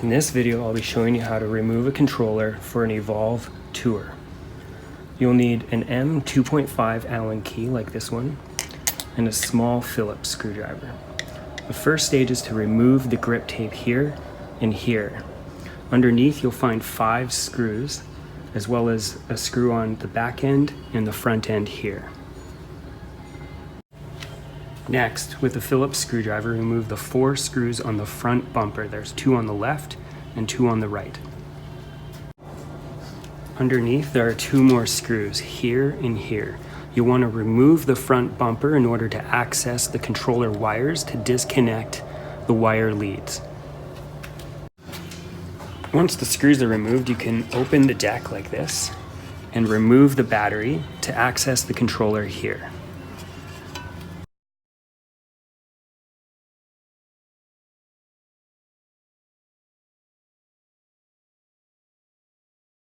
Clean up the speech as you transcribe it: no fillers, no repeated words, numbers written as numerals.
In this video, I'll be showing you how to remove a controller for an EVOLV Tour. You'll need an M2.5 Allen key like this one, and a small Phillips screwdriver. The first stage is to remove the grip tape here and here. Underneath, you'll find 5 screws, as well as a screw on the back end and the front end here. Next, with a Phillips screwdriver, remove the 4 screws on the front bumper. There's 2 on the left and 2 on the right. Underneath, there are 2 more screws here and here. You want to remove the front bumper in order to access the controller wires to disconnect the wire leads. Once the screws are removed, you can open the deck like this and remove the battery to access the controller here.